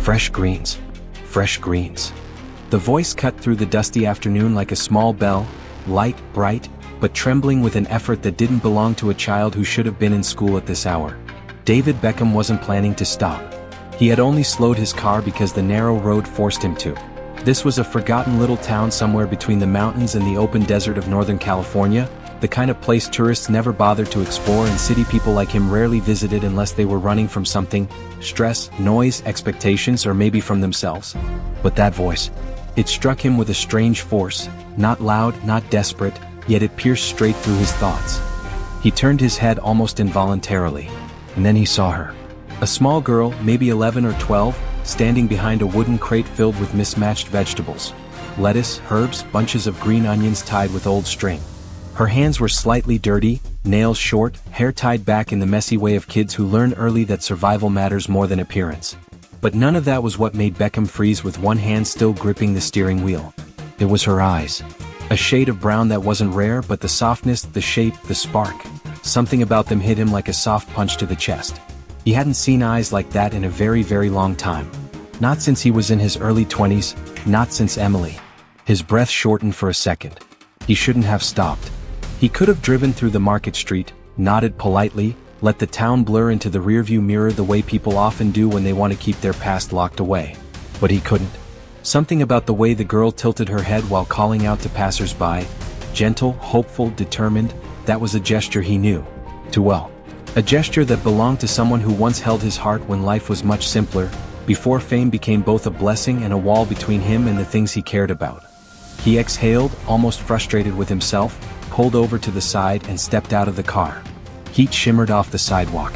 Fresh greens. Fresh greens. The voice cut through the dusty afternoon like a small bell, light, bright, but trembling with an effort that didn't belong to a child who should have been in school at this hour. David Beckham wasn't planning to stop. He had only slowed his car because the narrow road forced him to. This was a forgotten little town somewhere between the mountains and the open desert of Northern California, the kind of place tourists never bothered to explore and city people like him rarely visited unless they were running from something: stress, noise, expectations, or maybe from themselves. But that voice, it struck him with a strange force, not loud, not desperate, yet it pierced straight through his thoughts. He turned his head almost involuntarily, and then he saw her. A small girl, maybe 11 or 12, standing behind a wooden crate filled with mismatched vegetables. Lettuce, herbs, bunches of green onions tied with old string. Her hands were slightly dirty, nails short, hair tied back in the messy way of kids who learn early that survival matters more than appearance. But none of that was what made Beckham freeze with one hand still gripping the steering wheel. It was her eyes. A shade of brown that wasn't rare, but the softness, the shape, the spark. Something about them hit him like a soft punch to the chest. He hadn't seen eyes like that in a very, very long time. Not since he was in his early 20s, not since Emily. His breath shortened for a second. He shouldn't have stopped. He could have driven through the market street, nodded politely, let the town blur into the rearview mirror the way people often do when they want to keep their past locked away. But he couldn't. Something about the way the girl tilted her head while calling out to passers-by, gentle, hopeful, determined, that was a gesture he knew too well. A gesture that belonged to someone who once held his heart when life was much simpler, before fame became both a blessing and a wall between him and the things he cared about. He exhaled, almost frustrated with himself, pulled over to the side and stepped out of the car. Heat shimmered off the sidewalk.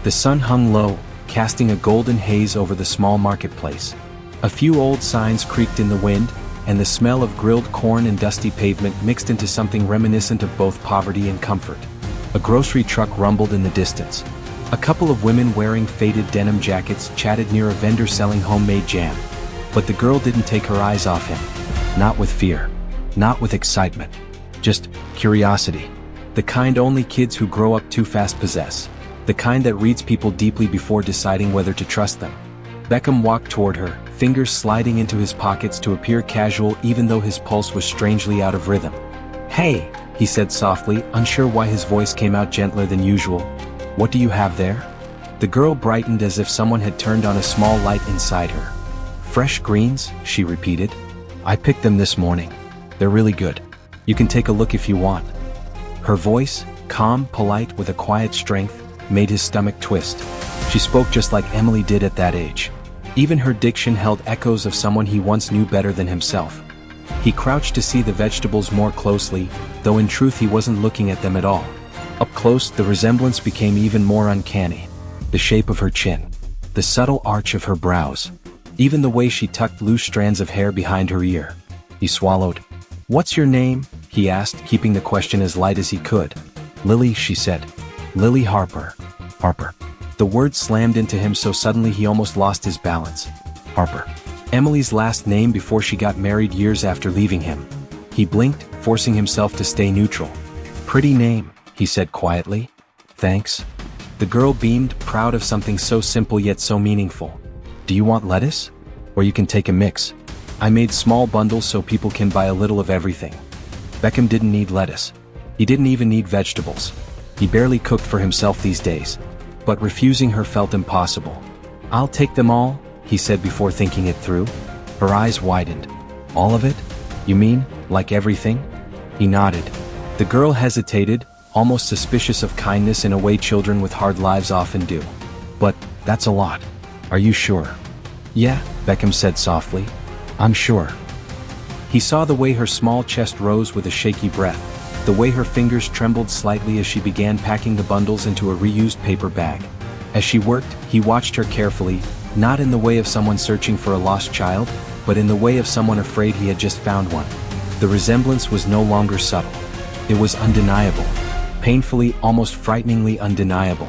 The sun hung low, casting a golden haze over the small marketplace. A few old signs creaked in the wind, and the smell of grilled corn and dusty pavement mixed into something reminiscent of both poverty and comfort. A grocery truck rumbled in the distance. A couple of women wearing faded denim jackets chatted near a vendor selling homemade jam. But the girl didn't take her eyes off him. Not with fear. Not with excitement. Just curiosity. The kind only kids who grow up too fast possess. The kind that reads people deeply before deciding whether to trust them. Beckham walked toward her, fingers sliding into his pockets to appear casual even though his pulse was strangely out of rhythm. "Hey," he said softly, unsure why his voice came out gentler than usual. "What do you have there?" The girl brightened as if someone had turned on a small light inside her. "Fresh greens," she repeated. "I picked them this morning. They're really good. You can take a look if you want." Her voice, calm, polite, with a quiet strength, made his stomach twist. She spoke just like Emily did at that age. Even her diction held echoes of someone he once knew better than himself. He crouched to see the vegetables more closely, though in truth he wasn't looking at them at all. Up close, the resemblance became even more uncanny. The shape of her chin. The subtle arch of her brows. Even the way she tucked loose strands of hair behind her ear. He swallowed. "What's your name?" he asked, keeping the question as light as he could. "Lily," she said. "Lily Harper." Harper. The word slammed into him so suddenly he almost lost his balance. Harper. Emily's last name before she got married years after leaving him. He blinked, forcing himself to stay neutral. "Pretty name," he said quietly. "Thanks." The girl beamed, proud of something so simple yet so meaningful. "Do you want lettuce? Or you can take a mix. I made small bundles so people can buy a little of everything." Beckham didn't need lettuce. He didn't even need vegetables. He barely cooked for himself these days. But refusing her felt impossible. "I'll take them all," he said before thinking it through. Her eyes widened. "All of it? You mean, like everything?" He nodded. The girl hesitated, almost suspicious of kindness in a way children with hard lives often do. "But, that's a lot. Are you sure?" "Yeah," Beckham said softly. "I'm sure." He saw the way her small chest rose with a shaky breath, the way her fingers trembled slightly as she began packing the bundles into a reused paper bag. As she worked, he watched her carefully, not in the way of someone searching for a lost child, but in the way of someone afraid he had just found one. The resemblance was no longer subtle. It was undeniable. Painfully, almost frighteningly undeniable.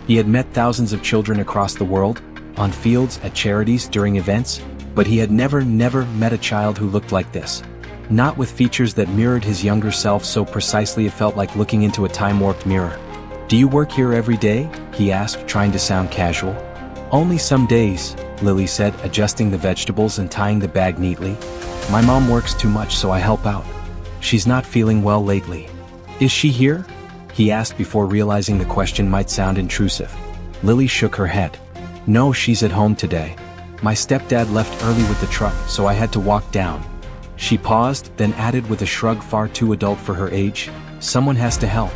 He had met thousands of children across the world, on fields, at charities, during events, but he had never met a child who looked like this. Not with features that mirrored his younger self so precisely it felt like looking into a time-warped mirror. "Do you work here every day?" he asked, trying to sound casual. "Only some days," Lily said, adjusting the vegetables and tying the bag neatly. My mom works too much, so I help out. She's not feeling well lately. Is she here? He asked before realizing the question might sound intrusive. Lily shook her head. No, she's at home today. My stepdad left early with the truck, so I had to walk down. She paused, then added with a shrug far too adult for her age, someone has to help.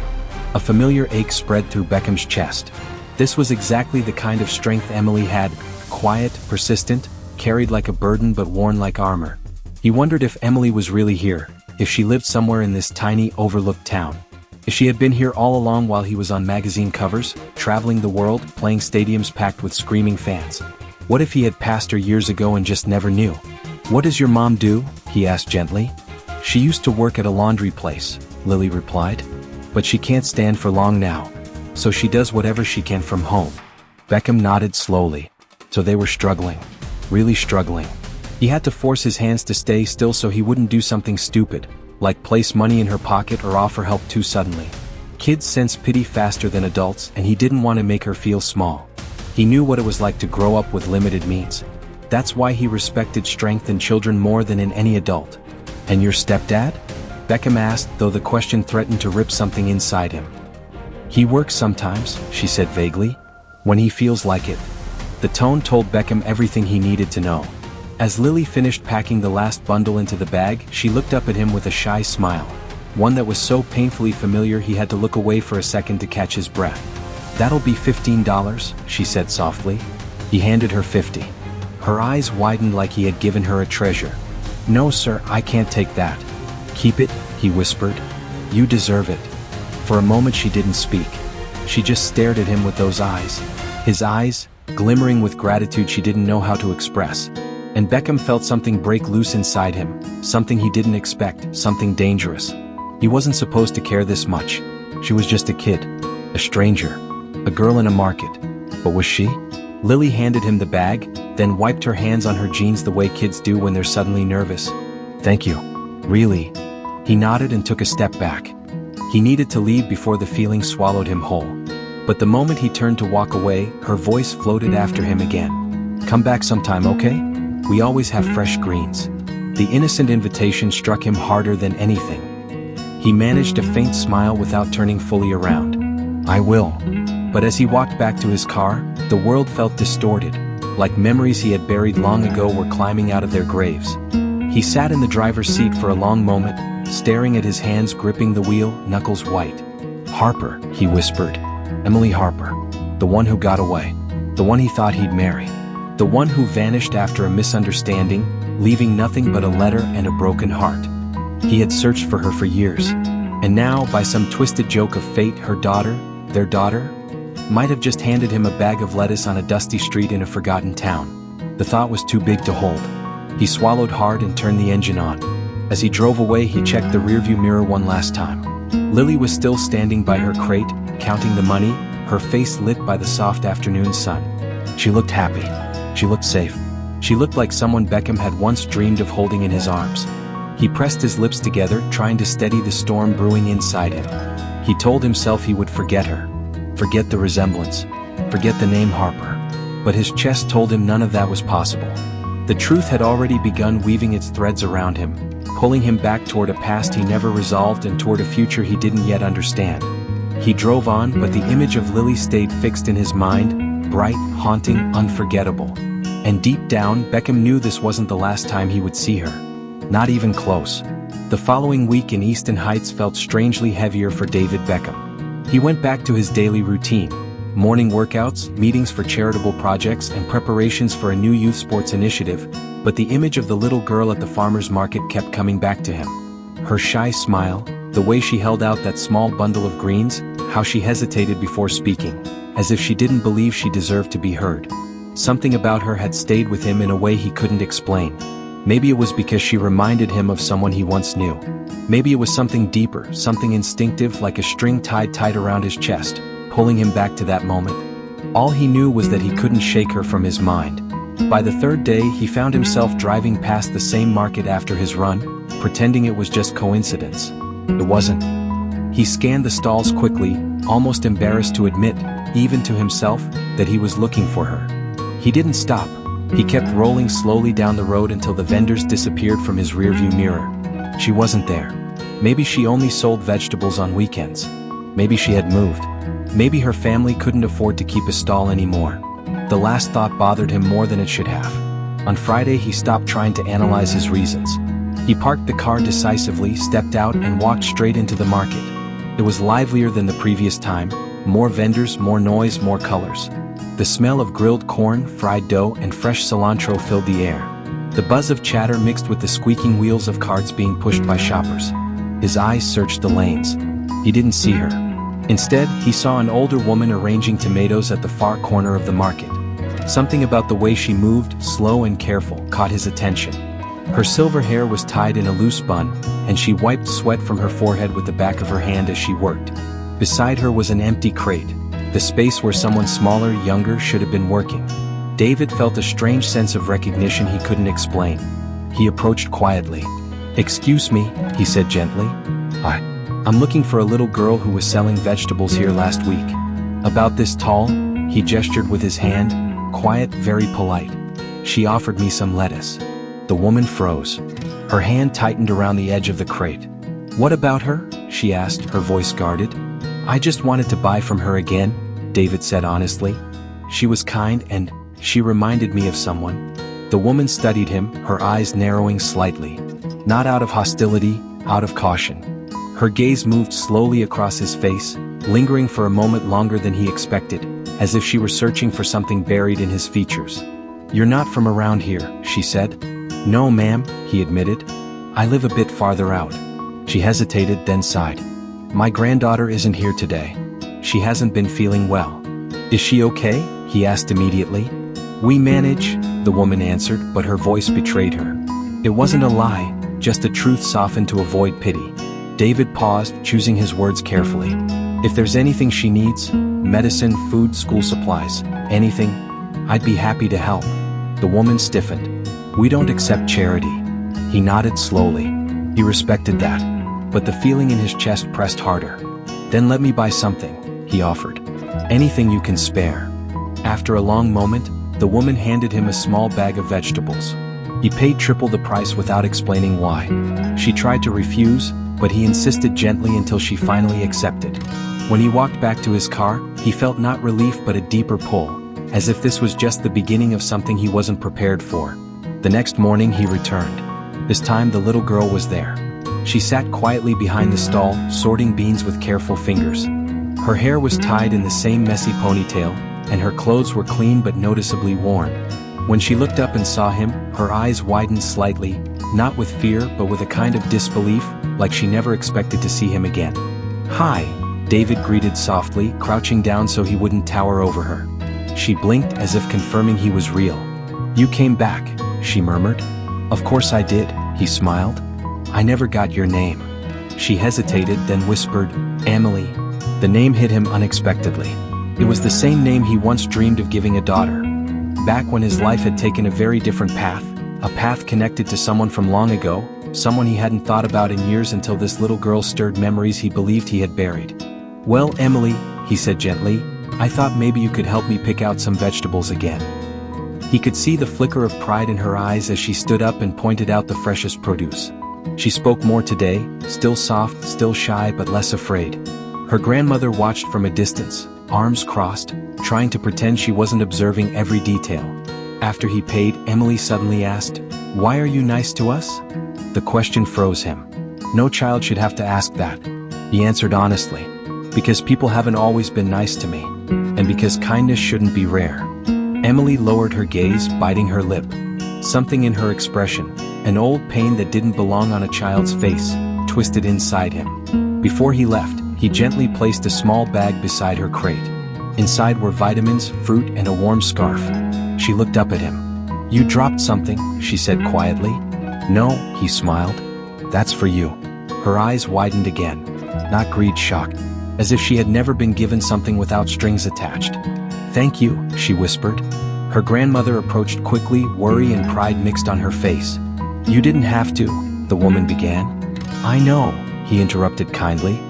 A familiar ache spread through Beckham's chest. This was exactly the kind of strength Emily had, quiet, persistent, carried like a burden but worn like armor. He wondered if Emily was really here, if she lived somewhere in this tiny, overlooked town. If she had been here all along while he was on magazine covers, traveling the world, playing stadiums packed with screaming fans. What if he had passed her years ago and just never knew? What does your mom do? He asked gently. She used to work at a laundry place, Lily replied. But she can't stand for long now. So she does whatever she can from home. Beckham nodded slowly. So they were struggling. Really struggling. He had to force his hands to stay still so he wouldn't do something stupid, like place money in her pocket or offer help too suddenly. Kids sense pity faster than adults, and he didn't want to make her feel small. He knew what it was like to grow up with limited means. That's why he respected strength in children more than in any adult. And your stepdad? Beckham asked, though the question threatened to rip something inside him. He works sometimes, she said vaguely. When he feels like it. The tone told Beckham everything he needed to know. As Lily finished packing the last bundle into the bag, she looked up at him with a shy smile. One that was so painfully familiar he had to look away for a second to catch his breath. That'll be $15, she said softly. He handed her $50. Her eyes widened like he had given her a treasure. No sir, I can't take that. Keep it, he whispered. You deserve it. For a moment she didn't speak. She just stared at him with those eyes. His eyes, glimmering with gratitude she didn't know how to express. And Beckham felt something break loose inside him, something he didn't expect, something dangerous. He wasn't supposed to care this much. She was just a kid, a stranger, a girl in a market. But was she? Lily handed him the bag, then wiped her hands on her jeans the way kids do when they're suddenly nervous. Thank you. Really? He nodded and took a step back. He needed to leave before the feeling swallowed him whole. But the moment he turned to walk away, her voice floated after him again. Come back sometime, okay? We always have fresh greens. The innocent invitation struck him harder than anything. He managed a faint smile without turning fully around. I will. But as he walked back to his car, the world felt distorted, like memories he had buried long ago were climbing out of their graves. He sat in the driver's seat for a long moment, staring at his hands gripping the wheel, knuckles white. Harper, he whispered. Emily Harper. The one who got away. The one he thought he'd marry. The one who vanished after a misunderstanding, leaving nothing but a letter and a broken heart. He had searched for her for years. And now, by some twisted joke of fate, her daughter, their daughter, might have just handed him a bag of lettuce on a dusty street in a forgotten town. The thought was too big to hold. He swallowed hard and turned the engine on. As he drove away, he checked the rearview mirror one last time. Lily was still standing by her crate, counting the money, her face lit by the soft afternoon sun. She looked happy. She looked safe. She looked like someone Beckham had once dreamed of holding in his arms. He pressed his lips together, trying to steady the storm brewing inside him. He told himself he would forget her. Forget the resemblance. Forget the name Harper. But his chest told him none of that was possible. The truth had already begun weaving its threads around him, pulling him back toward a past he never resolved and toward a future he didn't yet understand. He drove on, but the image of Lily stayed fixed in his mind, bright, haunting, unforgettable. And deep down, Beckham knew this wasn't the last time he would see her. Not even close. The following week in Easton Heights felt strangely heavier for David Beckham. He went back to his daily routine. Morning workouts, meetings for charitable projects, and preparations for a new youth sports initiative, but the image of the little girl at the farmer's market kept coming back to him. Her shy smile, the way she held out that small bundle of greens, how she hesitated before speaking, as if she didn't believe she deserved to be heard. Something about her had stayed with him in a way he couldn't explain. Maybe it was because she reminded him of someone he once knew. Maybe it was something deeper, something instinctive like a string tied tight around his chest, pulling him back to that moment. All he knew was that he couldn't shake her from his mind. By the third day, he found himself driving past the same market after his run, pretending it was just coincidence. It wasn't. He scanned the stalls quickly, almost embarrassed to admit, even to himself, that he was looking for her. He didn't stop, He kept rolling slowly down the road until the vendors disappeared from his rearview mirror. She wasn't there. Maybe she only sold vegetables on weekends. Maybe she had moved. Maybe her family couldn't afford to keep a stall anymore. The last thought bothered him more than it should have. On Friday, he stopped trying to analyze his reasons. He parked the car decisively, stepped out, and walked straight into the market. It was livelier than the previous time. More vendors, more noise, more colors. The smell of grilled corn, fried dough, and fresh cilantro filled the air. The buzz of chatter mixed with the squeaking wheels of carts being pushed by shoppers. His eyes searched the lanes. He didn't see her. Instead, he saw an older woman arranging tomatoes at the far corner of the market. Something about the way she moved, slow and careful, caught his attention. Her silver hair was tied in a loose bun, and she wiped sweat from her forehead with the back of her hand as she worked. Beside her was an empty crate, the space where someone smaller, younger, should have been working. David felt a strange sense of recognition he couldn't explain. He approached quietly. "Excuse me," he said gently. I'm looking for a little girl who was selling vegetables here last week. About this tall," he gestured with his hand, quiet, very polite. "She offered me some lettuce." The woman froze. Her hand tightened around the edge of the crate. "What about her?" she asked, her voice guarded. "I just wanted to buy from her again," David said honestly. "She was kind and she reminded me of someone." The woman studied him, her eyes narrowing slightly. Not out of hostility, out of caution. Her gaze moved slowly across his face, lingering for a moment longer than he expected, as if she were searching for something buried in his features. "You're not from around here," she said. "No, ma'am," he admitted. "I live a bit farther out." She hesitated, then sighed. "My granddaughter isn't here today. She hasn't been feeling well." "Is she okay?" he asked immediately. "We manage," the woman answered, but her voice betrayed her. It wasn't a lie, just a truth softened to avoid pity. David paused, choosing his words carefully. "If there's anything she needs, medicine, food, school supplies, anything, I'd be happy to help." The woman stiffened. "We don't accept charity." He nodded slowly. He respected that, but the feeling in his chest pressed harder. "Then let me buy something," he offered. "Anything you can spare." After a long moment, the woman handed him a small bag of vegetables. He paid triple the price without explaining why. She tried to refuse, but he insisted gently until she finally accepted. When he walked back to his car, he felt not relief but a deeper pull, as if this was just the beginning of something he wasn't prepared for. The next morning he returned. This time the little girl was there. She sat quietly behind the stall, sorting beans with careful fingers. Her hair was tied in the same messy ponytail, and her clothes were clean but noticeably worn. When she looked up and saw him, her eyes widened slightly, not with fear but with a kind of disbelief, like she never expected to see him again. "Hi," David greeted softly, crouching down so he wouldn't tower over her. She blinked as if confirming he was real. "You came back," she murmured. "Of course I did," he smiled. "I never got your name." She hesitated, then whispered, "Emily." The name hit him unexpectedly. It was the same name he once dreamed of giving a daughter. Back when his life had taken a very different path, a path connected to someone from long ago, someone he hadn't thought about in years until this little girl stirred memories he believed he had buried. "Well, Emily," he said gently, "I thought maybe you could help me pick out some vegetables again." He could see the flicker of pride in her eyes as she stood up and pointed out the freshest produce. She spoke more today, still soft, still shy but less afraid. Her grandmother watched from a distance, arms crossed, trying to pretend she wasn't observing every detail. After he paid, Emily suddenly asked, "Why are you nice to us?" The question froze him. No child should have to ask that. He answered honestly, "Because people haven't always been nice to me, and because kindness shouldn't be rare." Emily lowered her gaze, biting her lip. Something in her expression, an old pain that didn't belong on a child's face, twisted inside him. Before he left, he gently placed a small bag beside her crate. Inside were vitamins, fruit, and a warm scarf. She looked up at him. "You dropped something," she said quietly. "No," he smiled. "That's for you." Her eyes widened again. Not greed, shocked. As if she had never been given something without strings attached. "Thank you," she whispered. Her grandmother approached quickly, worry and pride mixed on her face. "You didn't have to," the woman began. "I know," he interrupted kindly.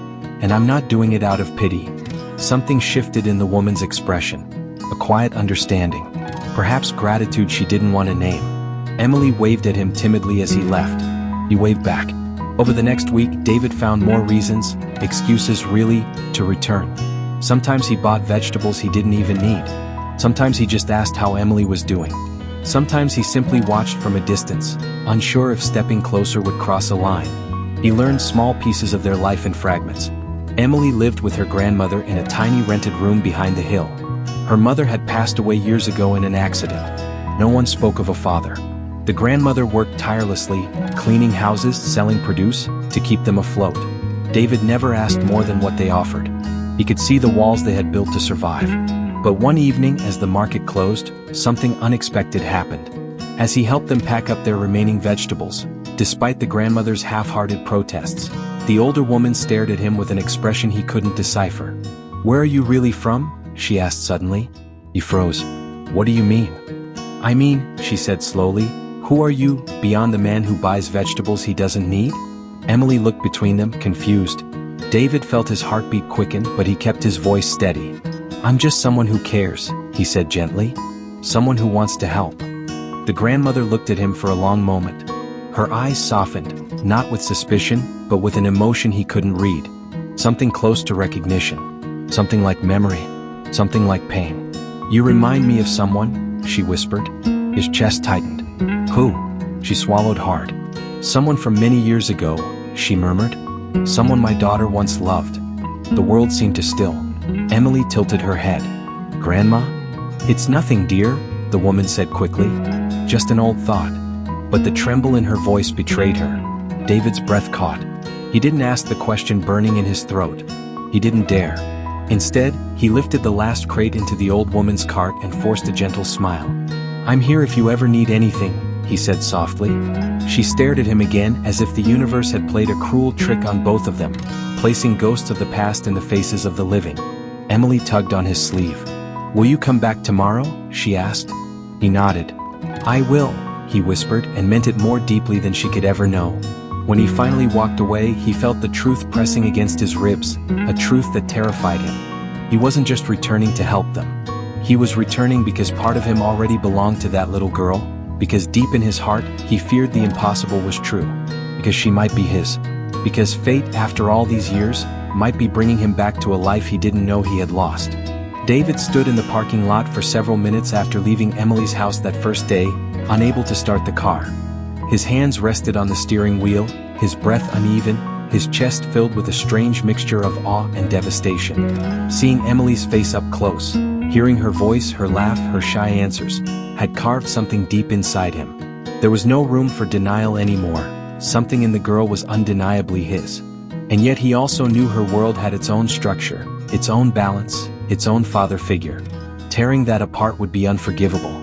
"And I'm not doing it out of pity." Something shifted in the woman's expression. A quiet understanding. Perhaps gratitude she didn't want to name. Emily waved at him timidly as he left. He waved back. Over the next week, David found more reasons, excuses really, to return. Sometimes he bought vegetables he didn't even need. Sometimes he just asked how Emily was doing. Sometimes he simply watched from a distance, unsure if stepping closer would cross a line. He learned small pieces of their life in fragments. Emily lived with her grandmother in a tiny rented room behind the hill. Her mother had passed away years ago in an accident. No one spoke of a father. The grandmother worked tirelessly, cleaning houses, selling produce, to keep them afloat. David never asked more than what they offered. He could see the walls they had built to survive. But one evening, as the market closed, something unexpected happened. As he helped them pack up their remaining vegetables, despite the grandmother's half-hearted protests, the older woman stared at him with an expression he couldn't decipher. "Where are you really from?" she asked suddenly. He froze. "What do you mean?" "I mean," she said slowly, "who are you, beyond the man who buys vegetables he doesn't need?" Emily looked between them, confused. David felt his heartbeat quicken, but he kept his voice steady. "I'm just someone who cares," he said gently. "Someone who wants to help." The grandmother looked at him for a long moment. Her eyes softened, not with suspicion, but with an emotion he couldn't read. Something close to recognition. Something like memory. Something like pain. "You remind me of someone," she whispered. His chest tightened. "Who?" She swallowed hard. "Someone from many years ago," she murmured. "Someone my daughter once loved." The world seemed to still. Emily tilted her head. "Grandma?" "It's nothing, dear," the woman said quickly. "Just an old thought." But the tremble in her voice betrayed her. David's breath caught. He didn't ask the question burning in his throat. He didn't dare. Instead, he lifted the last crate into the old woman's cart and forced a gentle smile. "I'm here if you ever need anything," he said softly. She stared at him again as if the universe had played a cruel trick on both of them, placing ghosts of the past in the faces of the living. Emily tugged on his sleeve. "Will you come back tomorrow?" she asked. He nodded. "I will," he whispered, and meant it more deeply than she could ever know. When he finally walked away, he felt the truth pressing against his ribs, a truth that terrified him. He wasn't just returning to help them. He was returning because part of him already belonged to that little girl, because deep in his heart, he feared the impossible was true, because she might be his, because fate, after all these years, might be bringing him back to a life he didn't know he had lost. David stood in the parking lot for several minutes after leaving Emily's house that first day, unable to start the car. His hands rested on the steering wheel, his breath uneven, his chest filled with a strange mixture of awe and devastation. Seeing Emily's face up close, hearing her voice, her laugh, her shy answers, had carved something deep inside him. There was no room for denial anymore. Something in the girl was undeniably his. And yet he also knew her world had its own structure, its own balance, its own father figure. Tearing that apart would be unforgivable.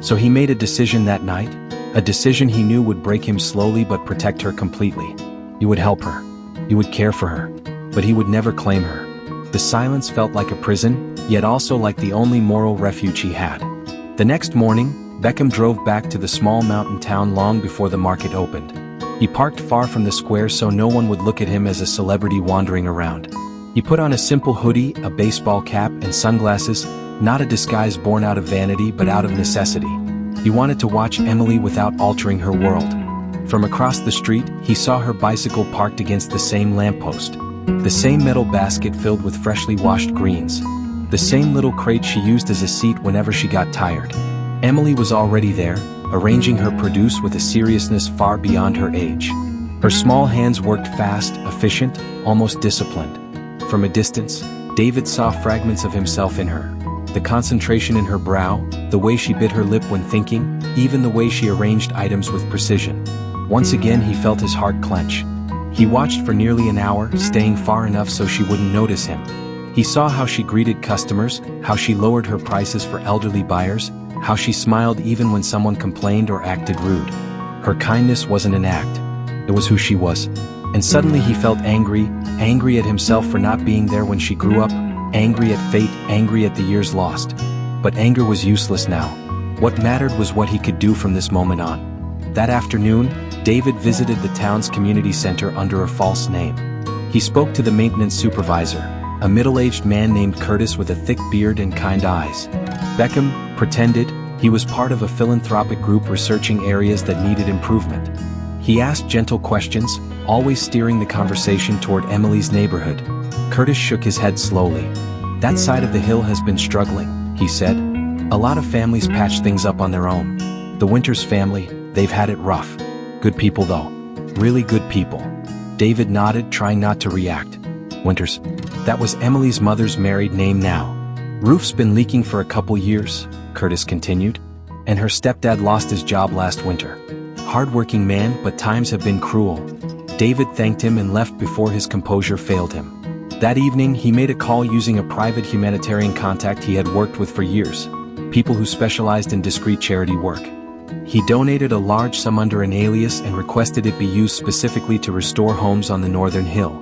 So he made a decision that night, a decision he knew would break him slowly but protect her completely. He would help her. He would care for her. But he would never claim her. The silence felt like a prison, yet also like the only moral refuge he had. The next morning, Beckham drove back to the small mountain town long before the market opened. He parked far from the square so no one would look at him as a celebrity wandering around. He put on a simple hoodie, a baseball cap, and sunglasses, not a disguise born out of vanity but out of necessity. He wanted to watch Emily without altering her world. From across the street, he saw her bicycle parked against the same lamppost. The same metal basket filled with freshly washed greens. The same little crate she used as a seat whenever she got tired. Emily was already there, arranging her produce with a seriousness far beyond her age. Her small hands worked fast, efficient, almost disciplined. From a distance, David saw fragments of himself in her. The concentration in her brow, the way she bit her lip when thinking, even the way she arranged items with precision. Once again he felt his heart clench. He watched for nearly an hour, staying far enough so she wouldn't notice him. He saw how she greeted customers, how she lowered her prices for elderly buyers, how she smiled even when someone complained or acted rude. Her kindness wasn't an act. It was who she was. And suddenly he felt angry, angry at himself for not being there when she grew up, angry at fate, angry at the years lost. But anger was useless now. What mattered was what he could do from this moment on. That afternoon, David visited the town's community center under a false name. He spoke to the maintenance supervisor, a middle-aged man named Curtis with a thick beard and kind eyes. Beckham pretended He was part of a philanthropic group researching areas that needed improvement. He asked gentle questions, always steering the conversation toward Emily's neighborhood. Curtis shook his head slowly. "That side of the hill has been struggling," he said. "A lot of families patch things up on their own. The Winters family, they've had it rough. Good people though. Really good people." David nodded, trying not to react. Winters. That was Emily's mother's married name now. "Roof's been leaking for a couple years," Curtis continued. "And her stepdad lost his job last winter. Hard-working man, but times have been cruel." David thanked him and left before his composure failed him. That evening, he made a call using a private humanitarian contact he had worked with for years. People who specialized in discreet charity work. He donated a large sum under an alias and requested it be used specifically to restore homes on the northern hill.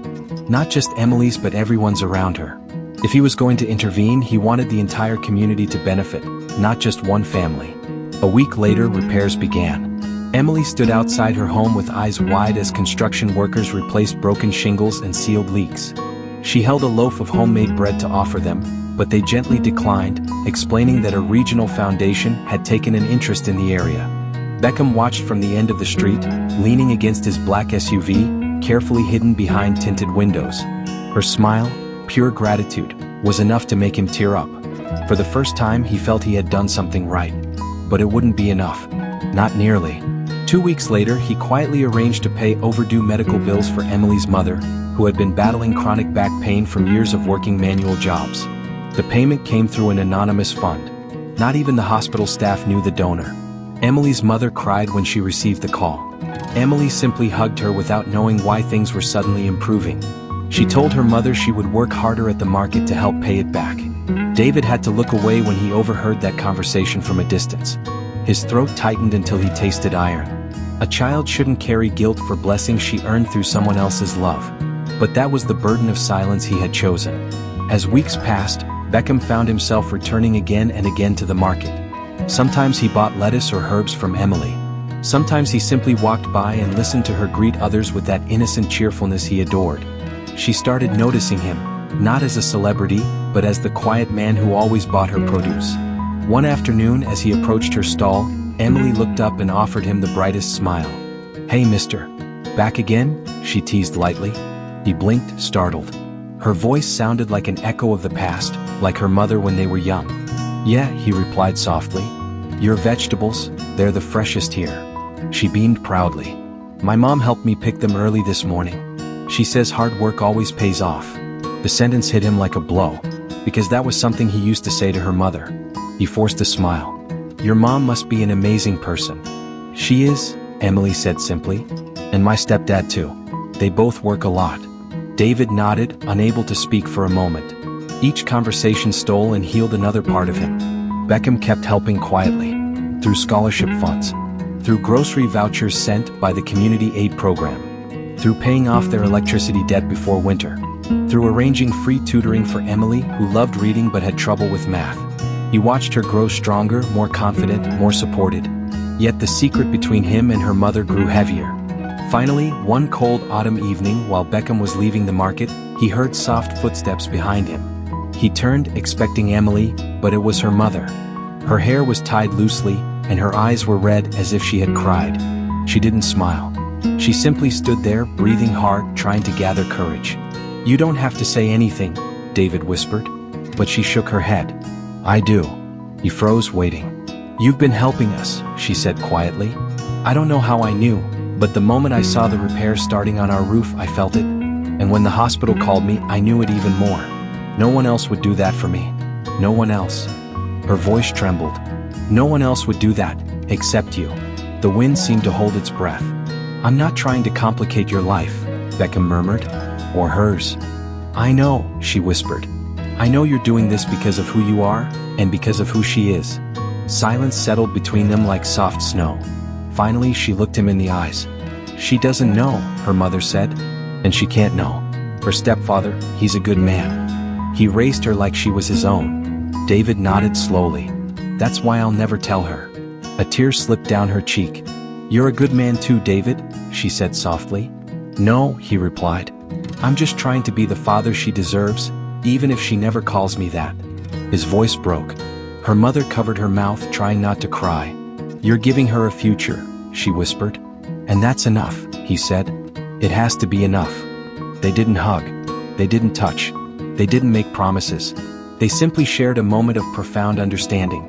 Not just Emily's but everyone's around her. If he was going to intervene, he wanted the entire community to benefit, not just one family. A week later, repairs began. Emily stood outside her home with eyes wide as construction workers replaced broken shingles and sealed leaks. She held a loaf of homemade bread to offer them, but they gently declined, explaining that a regional foundation had taken an interest in the area. Beckham watched from the end of the street, leaning against his black SUV, carefully hidden behind tinted windows. Her smile, pure gratitude, was enough to make him tear up. For the first time, he felt he had done something right. But it wouldn't be enough. Not nearly. 2 weeks later, he quietly arranged to pay overdue medical bills for Emily's mother, who had been battling chronic back pain from years of working manual jobs. The payment came through an anonymous fund. Not even the hospital staff knew the donor. Emily's mother cried when she received the call. Emily simply hugged her without knowing why things were suddenly improving. She told her mother she would work harder at the market to help pay it back. David had to look away when he overheard that conversation from a distance. His throat tightened until he tasted iron. A child shouldn't carry guilt for blessings she earned through someone else's love. But that was the burden of silence he had chosen. As weeks passed, Beckham found himself returning again and again to the market. Sometimes he bought lettuce or herbs from Emily. Sometimes he simply walked by and listened to her greet others with that innocent cheerfulness he adored. She started noticing him, not as a celebrity, but as the quiet man who always bought her produce. One afternoon, as he approached her stall, Emily looked up and offered him the brightest smile. "Hey, mister. Back again?" she teased lightly. He blinked, startled. Her voice sounded like an echo of the past, like her mother when they were young. "Yeah," he replied softly. "Your vegetables, they're the freshest here." She beamed proudly. "My mom helped me pick them early this morning. She says hard work always pays off." The sentence hit him like a blow, because that was something he used to say to her mother. He forced a smile. "Your mom must be an amazing person." "She is," Emily said simply. "And my stepdad too. They both work a lot." David nodded, unable to speak for a moment. Each conversation stole and healed another part of him. Beckham kept helping quietly. Through scholarship funds. Through grocery vouchers sent by the community aid program. Through paying off their electricity debt before winter. Through arranging free tutoring for Emily, who loved reading but had trouble with math. He watched her grow stronger, more confident, more supported. Yet the secret between him and her mother grew heavier. Finally, one cold autumn evening while Beckham was leaving the market, he heard soft footsteps behind him. He turned, expecting Emily, but it was her mother. Her hair was tied loosely, and her eyes were red as if she had cried. She didn't smile. She simply stood there, breathing hard, trying to gather courage. "You don't have to say anything," David whispered. But she shook her head. "I do." He froze, waiting. "You've been helping us," she said quietly. "I don't know how I knew, but the moment I saw the repairs starting on our roof, I felt it. And when the hospital called me, I knew it even more. No one else would do that for me. No one else." Her voice trembled. "No one else would do that, except you." The wind seemed to hold its breath. "I'm not trying to complicate your life," Beckham murmured. "Or hers." "I know," she whispered. "I know you're doing this because of who you are, and because of who she is." Silence settled between them like soft snow. Finally, she looked him in the eyes. "She doesn't know," her mother said. "And she can't know. Her stepfather, he's a good man. He raised her like she was his own." David nodded slowly. "That's why I'll never tell her." A tear slipped down her cheek. "You're a good man too, David," she said softly. "No," he replied. "I'm just trying to be the father she deserves, even if she never calls me that." His voice broke. Her mother covered her mouth, trying not to cry. "You're giving her a future," she whispered. "And that's enough," he said. "It has to be enough." They didn't hug. They didn't touch. They didn't make promises. They simply shared a moment of profound understanding.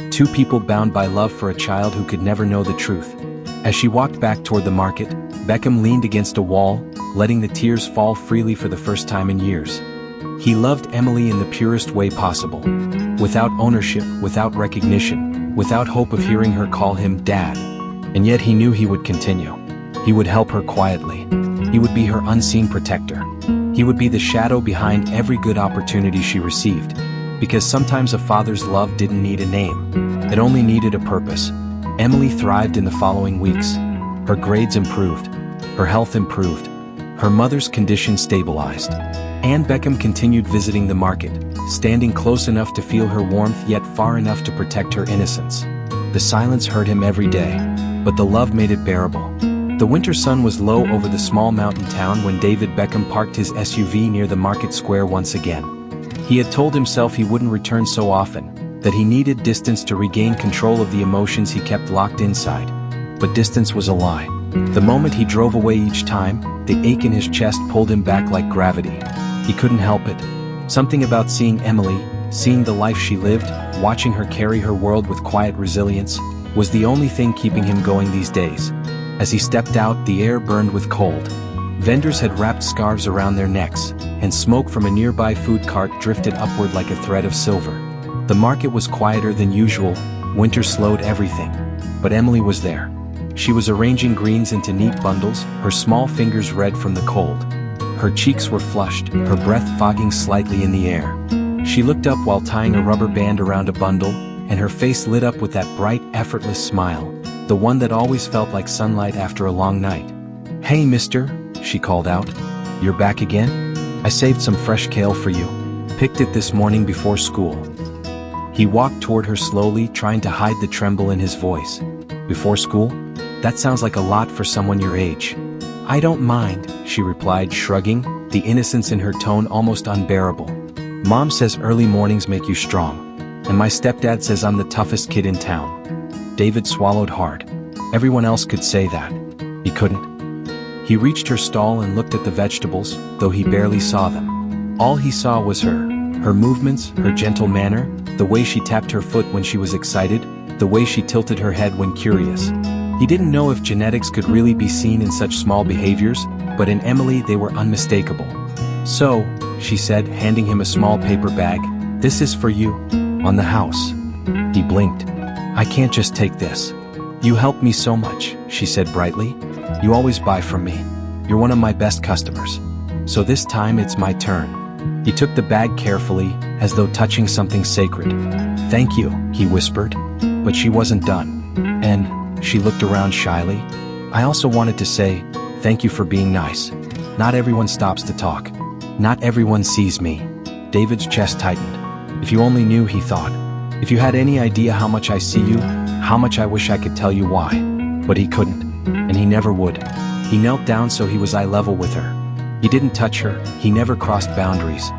Two people bound by love for a child who could never know the truth. As she walked back toward the market, Beckham leaned against a wall, letting the tears fall freely for the first time in years. He loved Emily in the purest way possible. Without ownership, without recognition, without hope of hearing her call him Dad. And yet he knew he would continue. He would help her quietly. He would be her unseen protector. He would be the shadow behind every good opportunity she received. Because sometimes a father's love didn't need a name. It only needed a purpose. Emily thrived in the following weeks. Her grades improved. Her health improved. Her mother's condition stabilized. Anne Beckham continued visiting the market, standing close enough to feel her warmth yet far enough to protect her innocence. The silence hurt him every day, but the love made it bearable. The winter sun was low over the small mountain town when David Beckham parked his SUV near the market square once again. He had told himself he wouldn't return so often, that he needed distance to regain control of the emotions he kept locked inside. But distance was a lie. The moment he drove away each time, the ache in his chest pulled him back like gravity. He couldn't help it. Something about seeing Emily, seeing the life she lived, watching her carry her world with quiet resilience, was the only thing keeping him going these days. As he stepped out, the air burned with cold. Vendors had wrapped scarves around their necks, and smoke from a nearby food cart drifted upward like a thread of silver. The market was quieter than usual. Winter slowed everything. But Emily was there. She was arranging greens into neat bundles, her small fingers red from the cold. Her cheeks were flushed, her breath fogging slightly in the air. She looked up while tying a rubber band around a bundle, and her face lit up with that bright, effortless smile, the one that always felt like sunlight after a long night. "Hey, mister," she called out. "You're back again? I saved some fresh kale for you. Picked it this morning before school." He walked toward her slowly, trying to hide the tremble in his voice. "Before school? That sounds like a lot for someone your age." "I don't mind," she replied, shrugging, the innocence in her tone almost unbearable. "Mom says early mornings make you strong. And my stepdad says I'm the toughest kid in town." David swallowed hard. Everyone else could say that. He couldn't. He reached her stall and looked at the vegetables, though he barely saw them. All he saw was her movements, her gentle manner, the way she tapped her foot when she was excited, the way she tilted her head when curious. He didn't know if genetics could really be seen in such small behaviors, but in Emily they were unmistakable. "So," she said, handing him a small paper bag, "this is for you. On the house." He blinked. "I can't just take this." "You help me so much," she said brightly. "You always buy from me. You're one of my best customers. So this time it's my turn." He took the bag carefully, as though touching something sacred. "Thank you," he whispered. But she wasn't done. "And," she looked around shyly, "I also wanted to say, thank you for being nice. Not everyone stops to talk. Not everyone sees me." David's chest tightened. "If you only knew," he thought. "If you had any idea how much I see you, how much I wish I could tell you why." But he couldn't. And he never would. He knelt down so he was eye level with her. He didn't touch her, he never crossed boundaries.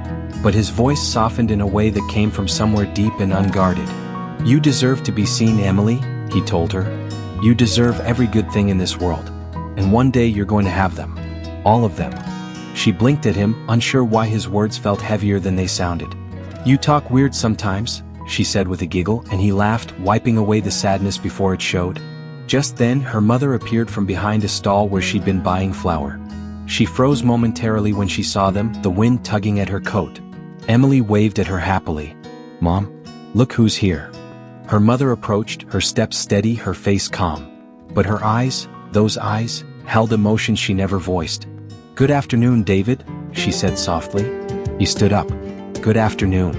But his voice softened in a way that came from somewhere deep and unguarded. "You deserve to be seen, Emily," he told her. "You deserve every good thing in this world. And one day you're going to have them. All of them." She blinked at him, unsure why his words felt heavier than they sounded. "You talk weird sometimes," she said with a giggle, and he laughed, wiping away the sadness before it showed. Just then, her mother appeared from behind a stall where she'd been buying flour. She froze momentarily when she saw them, the wind tugging at her coat. Emily waved at her happily. "Mom, look who's here." Her mother approached, her steps steady, her face calm. But her eyes, those eyes, held emotions she never voiced. "Good afternoon, David," she said softly. He stood up. "Good afternoon."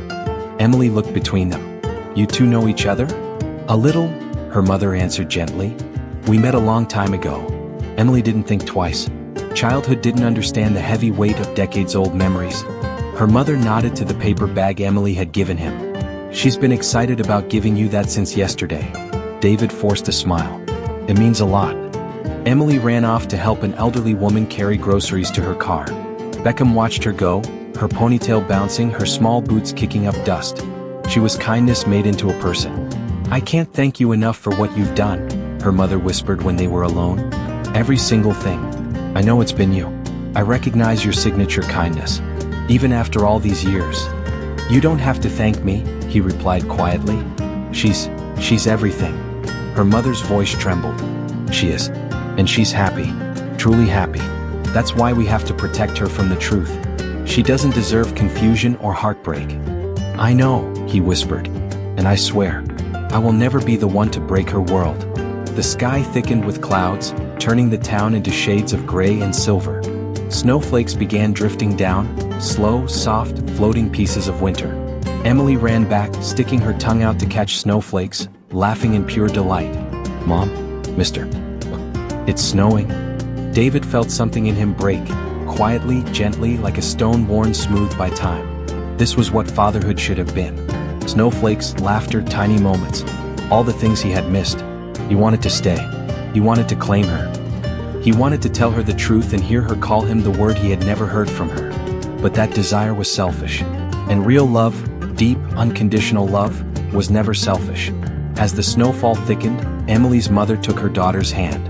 Emily looked between them. "You two know each other?" "A little," her mother answered gently. "We met a long time ago." Emily didn't think twice. Childhood didn't understand the heavy weight of decades-old memories. Her mother nodded to the paper bag Emily had given him. "She's been excited about giving you that since yesterday." David forced a smile. "It means a lot." Emily ran off to help an elderly woman carry groceries to her car. Beckham watched her go, her ponytail bouncing, her small boots kicking up dust. She was kindness made into a person. "I can't thank you enough for what you've done," her mother whispered when they were alone. "Every single thing. I know it's been you. I recognize your signature kindness. Even after all these years." "You don't have to thank me," he replied quietly. She's everything." Her mother's voice trembled. "She is. And she's happy. Truly happy. That's why we have to protect her from the truth. She doesn't deserve confusion or heartbreak." "I know," he whispered. "And I swear, I will never be the one to break her world." The sky thickened with clouds, turning the town into shades of gray and silver. Snowflakes began drifting down, slow, soft, floating pieces of winter. Emily ran back, sticking her tongue out to catch snowflakes, laughing in pure delight. "Mom, Mister, it's snowing." David felt something in him break, quietly, gently, like a stone worn smooth by time. This was what fatherhood should have been. Snowflakes, laughter, tiny moments. All the things he had missed. He wanted to stay. He wanted to claim her. He wanted to tell her the truth and hear her call him the word he had never heard from her. But that desire was selfish. And real love, deep, unconditional love, was never selfish. As the snowfall thickened, Emily's mother took her daughter's hand.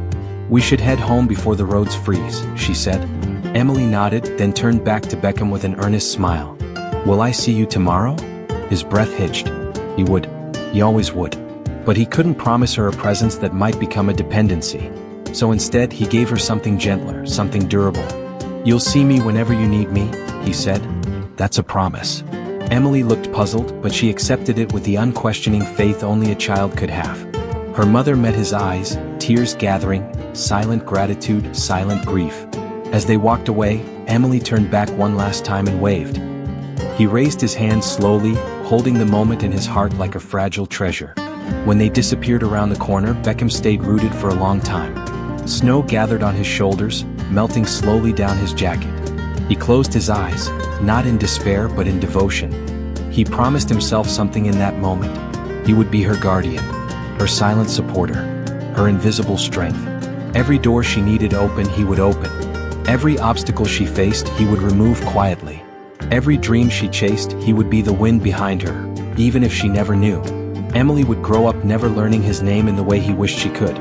"We should head home before the roads freeze," she said. Emily nodded, then turned back to Beckham with an earnest smile. "Will I see you tomorrow?" His breath hitched. He would. He always would. But he couldn't promise her a presence that might become a dependency. So instead, he gave her something gentler, something durable. "You'll see me whenever you need me," he said. "That's a promise." Emily looked puzzled, but she accepted it with the unquestioning faith only a child could have. Her mother met his eyes, tears gathering, silent gratitude, silent grief. As they walked away, Emily turned back one last time and waved. He raised his hand slowly, holding the moment in his heart like a fragile treasure. When they disappeared around the corner, Beckham stayed rooted for a long time. Snow gathered on his shoulders, melting slowly down his jacket. He closed his eyes, not in despair but in devotion. He promised himself something in that moment. He would be her guardian, her silent supporter, her invisible strength. Every door she needed open, he would open. Every obstacle she faced, he would remove quietly. Every dream she chased, he would be the wind behind her, even if she never knew. Emily would grow up never learning his name in the way he wished she could.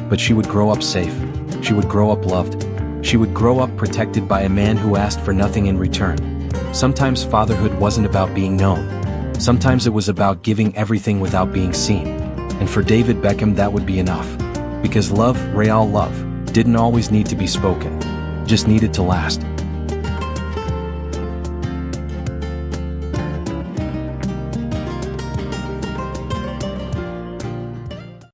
But she would grow up safe. She would grow up loved. She would grow up protected by a man who asked for nothing in return. Sometimes fatherhood wasn't about being known. Sometimes it was about giving everything without being seen. And for David Beckham that would be enough. Because love, real love, didn't always need to be spoken. Just needed to last.